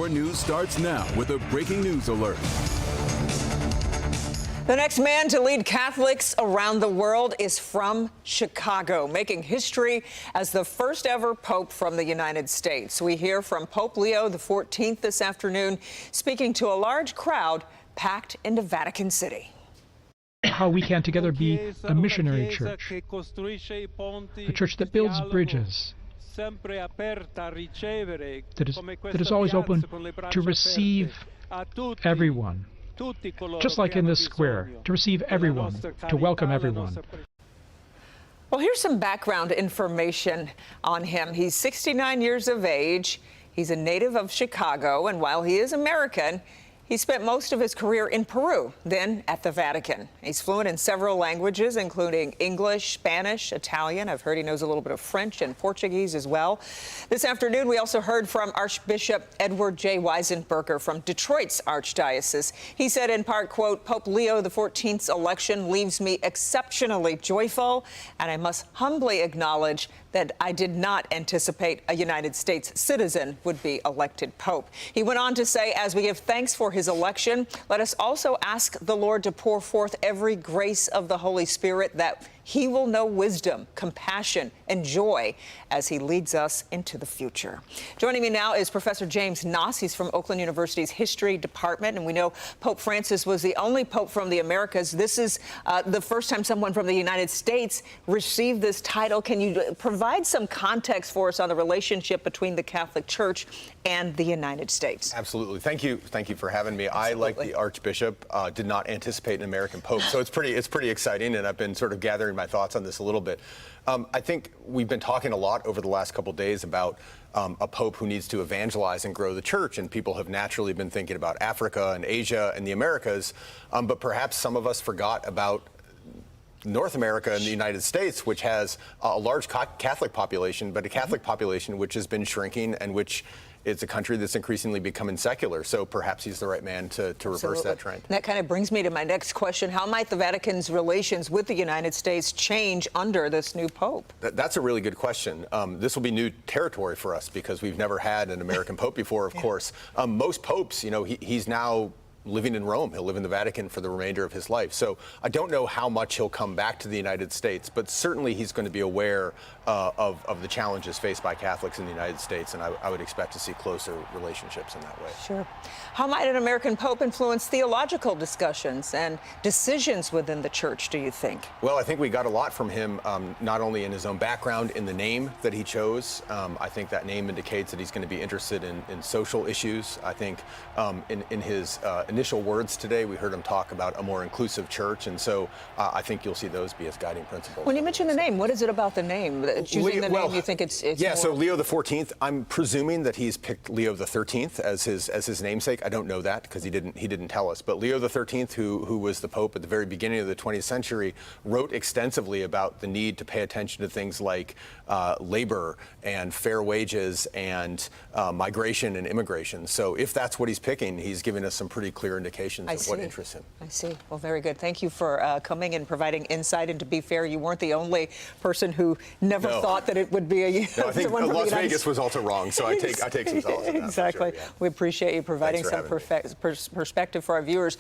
Your news starts now with a breaking news alert. The next man to lead Catholics around the world is from Chicago, making history as the first ever Pope from the United States. We hear from Pope Leo XIV this afternoon, speaking to a large crowd packed into Vatican City. How we can together be a missionary church, a church that builds bridges, that is always open to receive everyone. Just like in this square, to receive everyone, to welcome everyone. Well, here's some background information on him. He's 69 years of age. He's a native of Chicago, and while he is American, he spent most of his career in Peru, then at the Vatican. He's fluent in several languages, including English, Spanish, Italian. I've heard he knows a little bit of French and Portuguese as well. This afternoon, we also heard from Archbishop Edward J. Weisenberger from Detroit's Archdiocese. He said in part, quote, Pope Leo XIV's election leaves me exceptionally joyful, and I must humbly acknowledge that I did not anticipate a United States citizen would be elected Pope. He went on to say, as we give thanks for his election, let us also ask the Lord to pour forth every grace of the Holy Spirit that he will know wisdom, compassion, and joy as he leads us into the future. Joining me now is Professor James Naus. He's from Oakland University's History Department, and we know Pope Francis was the only Pope from the Americas. This is the first time someone from the United States received this title. Can you provide some context for us on the relationship between the Catholic Church and the United States? Absolutely. Thank you for having me. Absolutely. I, like the Archbishop, did not anticipate an American Pope, so it's pretty exciting, and I've been sort of gathering my thoughts on this a little bit. I think we've been talking a lot over the last couple of days about a Pope who needs to evangelize and grow the church, and people have naturally been thinking about Africa and Asia and the Americas, but perhaps some of us forgot about North America and the United States, which has a large Catholic population, but a Catholic population which has been shrinking and which it's a country that's increasingly becoming secular. So perhaps he's the right man to reverse that trend. And that kind of brings me to my next question. How might the Vatican's relations with the United States change under this new Pope? That's a really good question. This will be new territory for us because we've never had an American Pope before, of course. Most popes, you know, he's now living in Rome. He'll live in the Vatican for the remainder of his life. So I don't know how much he'll come back to the United States, but certainly he's going to be aware of the challenges faced by Catholics in the United States, and I would expect to see closer relationships in that way. Sure. How might an American Pope influence theological discussions and decisions within the Church, do you think? Well, I think we got a lot from him, not only in his own background, in the name that he chose. I think that name indicates that he's going to be interested in social issues. I think in his initial words today, we heard him talk about a more inclusive church, and so I think you'll see those be his guiding principles. When you mention the name, what is it about the name? Choosing the name, you think it's yeah, more... So Leo XIV, I'm presuming that he's picked Leo XIII as his namesake. I don't know that because he didn't tell us. But Leo XIII, who was the Pope at the very beginning of the 20th century, wrote extensively about the need to pay attention to things like labor and fair wages and migration and immigration. So if that's what he's picking, he's giving us some pretty clear indications of what interests him. I see. Well, very good. Thank you for coming and providing insight. And to be fair, you weren't the only person who never thought that it would be a... No, I think Las Vegas was also wrong, so I take some solace in that. Exactly. For sure, yeah. We appreciate you providing some perspective for our viewers.